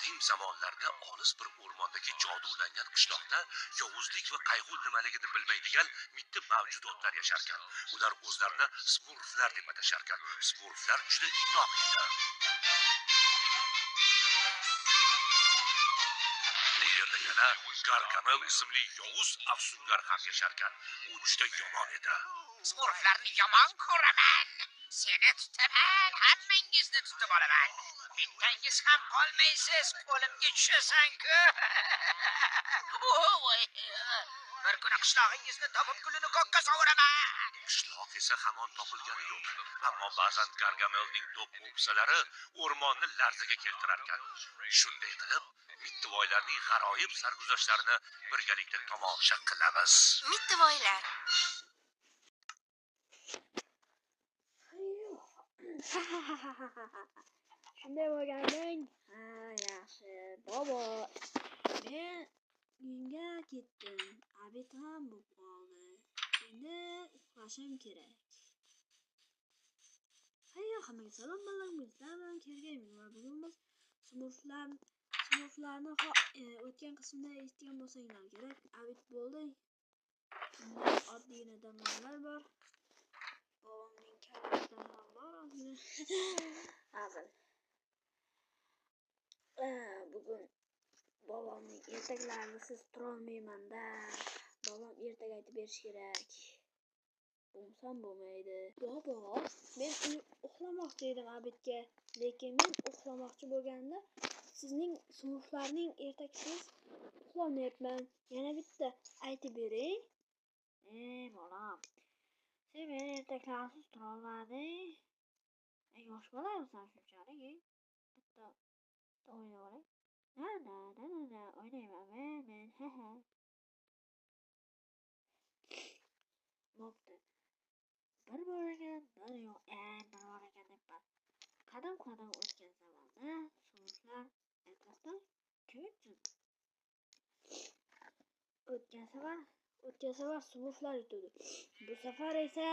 qadim zamonlarda olis bir o'rmondagi jodulangan qishloqda yovuzlik va qayg'u nimaligini bilmaydigan mitti mavjudotlar yasharkan. Ular o'zlarini smurflar deb atasharkan. Smurflar juda inoq edi. Bu yerda yana Gargamel ismli yovuz afsungar ham yasharkan. U juda yomon edi. Smurflarni yomon ko'raman. Seni tutaman, hammangizni tutib olaman. Bittangiz ham qolmaysiz, qo'limga tushasan-ku. Bir kuni qishlog'ingizni topib gulini ko'kka sovuraman. Qishloq esa hamon topilgani yo'q. Ammo ba'zan Gargamelning do'q-mo'psalari o'rmonni larzaga keltirarkan. Shunday qilib, mittivoylarning g'aroyib sarguzashtlarini birgalikda tomosha qilamiz. Mittivoylar. Shunday bo'lganding. Yaxshi. Bobo. Men uyga ketdim. Abid ham bo'lib qoldi. Endi uxlashim kerak. Hammaga salom bilan kelganmiz va bugun biz smurflarni o'tgan qismda eshitgan bo'lsanglar kerak. Abid bo'ldi. Oddiy odamlar bor. Bobomning kalasidan ham bor. Hazır. Bugun bobomning ertaklarini siz turolmayman-da. Bobom ertaga aytib berish kerak. Bo'lsam bo'lmaydi. Bobo, men uxlamoqchi edim Abidga, lekin men uxlamoqchi bo'lganda sizning smurflarning ertaksiz uxlamayapman. Yana bitta aytib bering. Bolam. Sen meni ertaklarsiz turolmading. Yosh bolamisan shunchalik? Bitta o'ynab oling. Na, o'ynayman men. Bo'pti. Bir bor ekan, bir yo'q, bir bor ekan debman. Qadam o'tgan zamonda smurflar ertakdan ko'chdi. O'tgan safar smurflar yutdi. Bu safar esa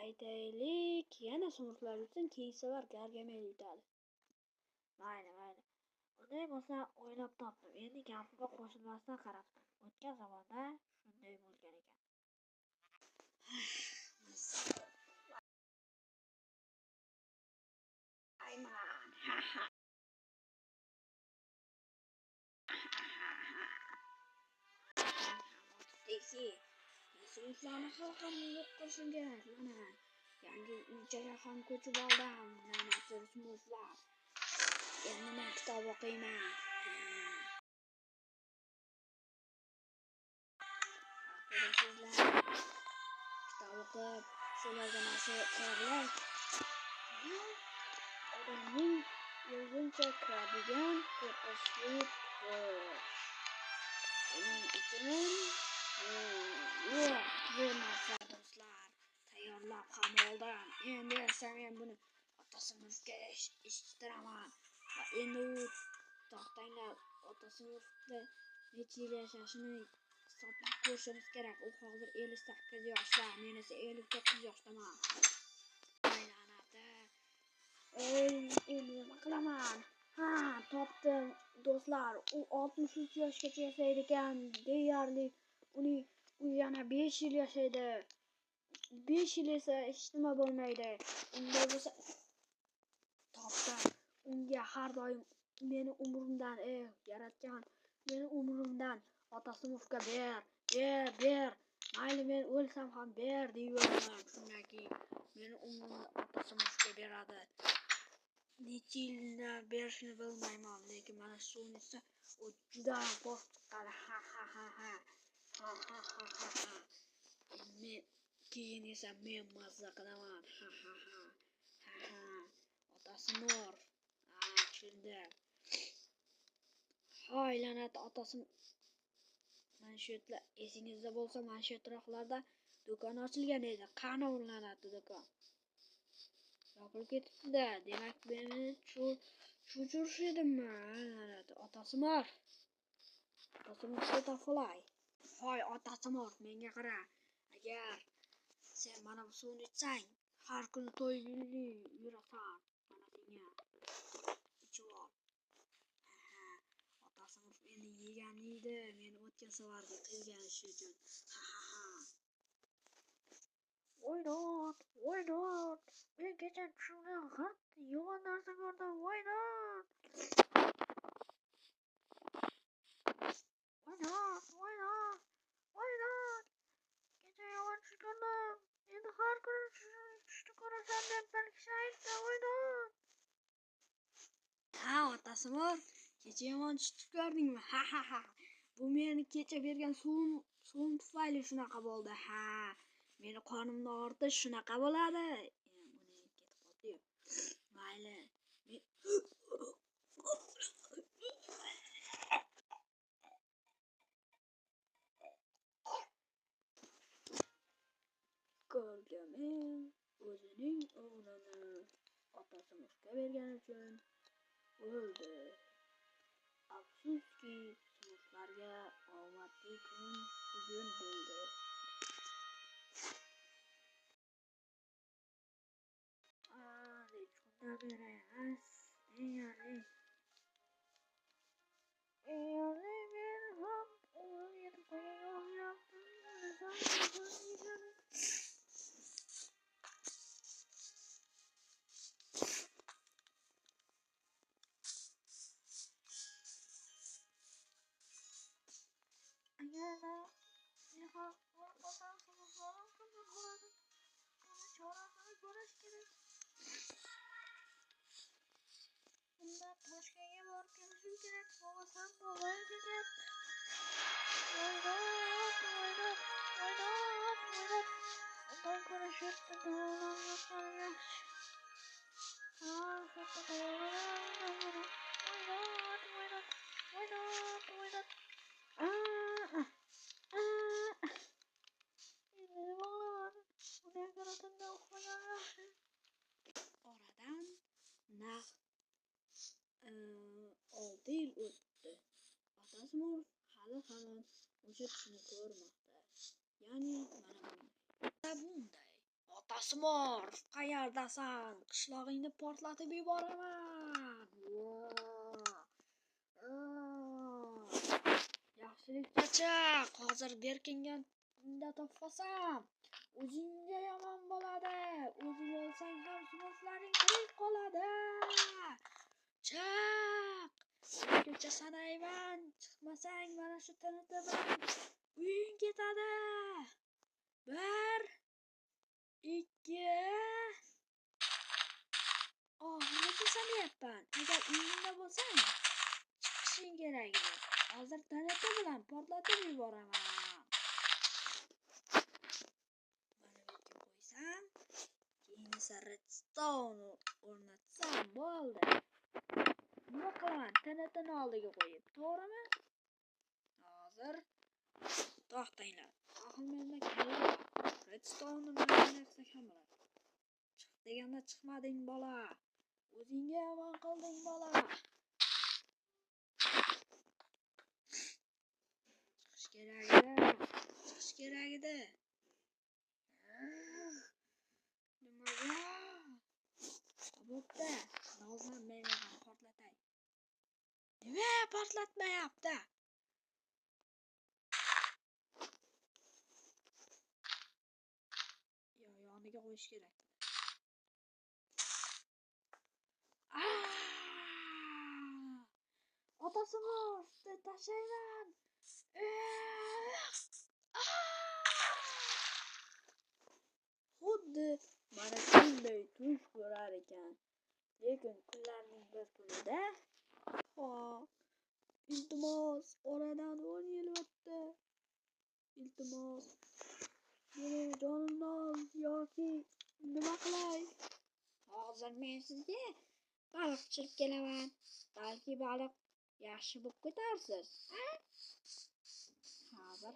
aytaylik, yana smurflar yutsin, keyingi safar Gargamel yutadi. Mayli. Unday bo'lsa o'ylab topdim. Endi gapiga qo'shilmasdan qarab tur. O'tgan zamonda shunday bo'lgan ekan. Ayman. Smurflarni ham yo'q qilishim kerak. Mana yangi uychaga ham ko'chib oldim. Mana smurflar. Endi men kitob o'qiyman. Kitob o'qib, sizlarga narsa keraklar. Odamning o'zuncha kiradigan qo'rqinchli uning uchun bu narsa do'stlar tayyorlab ham oldim. Endi esa men buni otasimizga eshittiraman. Va endi u to'xtanglar, otasimizda necha yil yashashini hisoblab ko'rishimiz kerak. U hozir 58 yoshda, men esa 59 yoshdaman. Aylanadi. Endi nima qilaman? Topdim do'stlar. U 63 yoshgacha yashaydi ekan. Deyarli u yana 5 yil yashaydi. 5 yil esa hech nima bo'lmaydi. Unday bo'lsa topdim. Unga har doim meni umrimdan, yaratgan meni umrimdan otasimizga ber. Mayli men o'lsam ham ber deyveraman. Shundan keyin meni umrimni otasimizga beradi. Necha yilda berishini bilmayman, lekin mana shunisi u juda bosh chiqadi. Men keyin esa men mazza qilaman. Otasi mor. Shunda. Hoy la'nat otasim. Mana shu yerlar esingizda bo'lsa, mana shu atroflarda do'kon ochilgan edi. Qani u la'natli do'kon? Yopilib ketibdi-da. Demak, meni cho'chirish edimmi? La'nat otasi mor. Otasimga topolay. Hoy otasi mor, menga qara. Agar sen mana bu suvni ichsang, har kuni to'yli yurasan. Mana senga taniydi meni o'tgan safargi qilgan ishi uchun. Ha ha ha. Voynot. Men kecha tushimda yomon narsa ko'rdim. Voynot. Kecha yomon tush ko'rdim. Endi har kuni tushni ko'rasan deb bir kishi aytdi. Voynot. Ha, otasi bor. Kecha yomon tush ko'rdingmi? Ha ha ha. Bu meni kecha bergan suvim tufayli shunaqa bo'ldi. Ha. Meni qonimni og'ritish shunaqa bo'ladi. Buni ketib qoldi-yu. Mayli. Ko'rgamin o'zining o'g'lini otasi mushka bergani uchun o'ldi. Afsuski, sumushlarga omadli kun bugun bo'ldi. Rechkunda berayas. Men ham o'g'lim yetib qolganga o'xshabman. Agarda mehmon bo'lmasam, sumushlarım qanday bo'ladi? Buni chorasini ko'rish kerak. Bunda Toshkentga borib kelishim kerak. Bo'lmasam bo'lmaydi ketyapti. Voynot. Undan ko'ra shu yerda davolanmasam yaxshi. Shu yerda davolanam. Voynot. Oradan naq 6 yil o'tdi. Otasi hali hamon o'sha tushni ko'rmoqda. Ya'ni mana bunday. Otasi qayerdasan? Qishlog'ingni portlatib yuboraman. Yaxshilik chachaq. Hozir berkinganda topsam, o'zingga yomon bo'ladi. O'zing o'lsang ham sumushlarning tirik qoladi. Chaq. Ko'cha sanayman. Chiqmasang mana shu TNT bilan uying ketadi. 1 2 oxirgacha sanayapman. Agar uyingda bo'lsang, chiqishing kerak edi. Hozir TNT bilan portlatib yuboraman. Mana bu yerga qo'ysam, keyin esa redstone o'rnatsam bo'ldi. Nima qilaman? TNTni oldiga qo'yib, to'g'rimi? Hozir to'xtanglar. Ahil menda keldi. Redstone'ni mana narsa ham bo'ladi. Chiq deganda chiqmading bola. O'zingga yomon qilding bola. Chiqish kerak edi. Nimaga? Bo'pti. Nozlanmayman, portlatay. Nima portlatmayapti? Yoniga qo'yish kerak. Otasi bor, tashlayman. Xuddi mana shunday tush ko'rar ekan. Lekin kunlarning bir kunida iltimos, oradan 10 yil o'tdi. Iltimos, meni jonimni ol yoki nima qilay? Hozir men sizga baliq tushirib kelaman. Balki baliq yaxshi bo'lib ketarsiz. Hozir.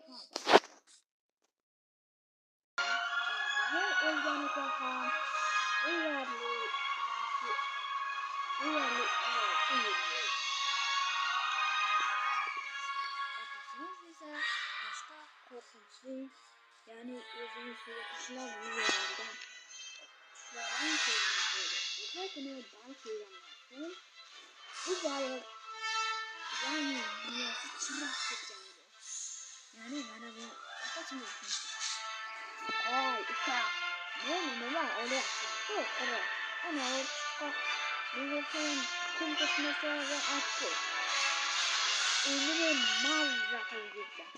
O'lganiga ham deyarli otasimiz esa boshqa qo'rqinchli, ya'ni o'zini suvga tashlab yuborgan tushlardan ko'rdi. O'sha kuni baliq yegandan so'ng bu baliq Yani dünyası çırak ketgan edi. Ya'ni mana bu otasiga aytmoqda. Voy uka, meni nima olyapsan-ku? Qara, ana chiqoq. Nega sen kun ketmasa va aytdi. Endi men mazza qilib yuribman.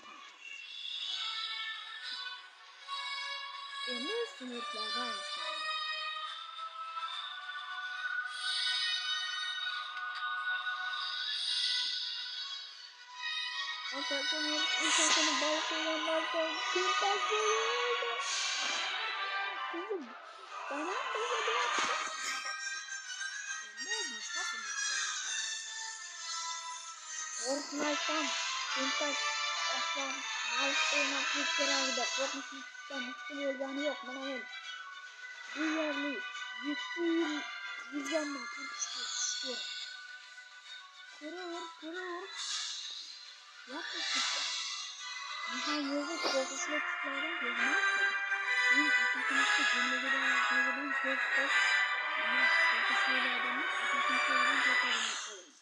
Endi sinirlardan chiqaman. Otasining ishini balkonlardan pintas bo'ldi. Kızım, bana böyle de yaptı. Endi boshqa sinirlardan chiqaman. Qo'rqmasdan pintas aslan mavz o'ynashlik kerakda. Qo'rqishdan hech kim bo'lgani yo'q. Mana men deyarli 7 yil yurganman qo'rqishga tushib. Ko'raver. Yapıştırdım. Nihayet korkusuyla tutukladım. Görmezdim. Benim atakımızda cümlelerin korkup ama korkusuyla adamı atakımızda korkarım.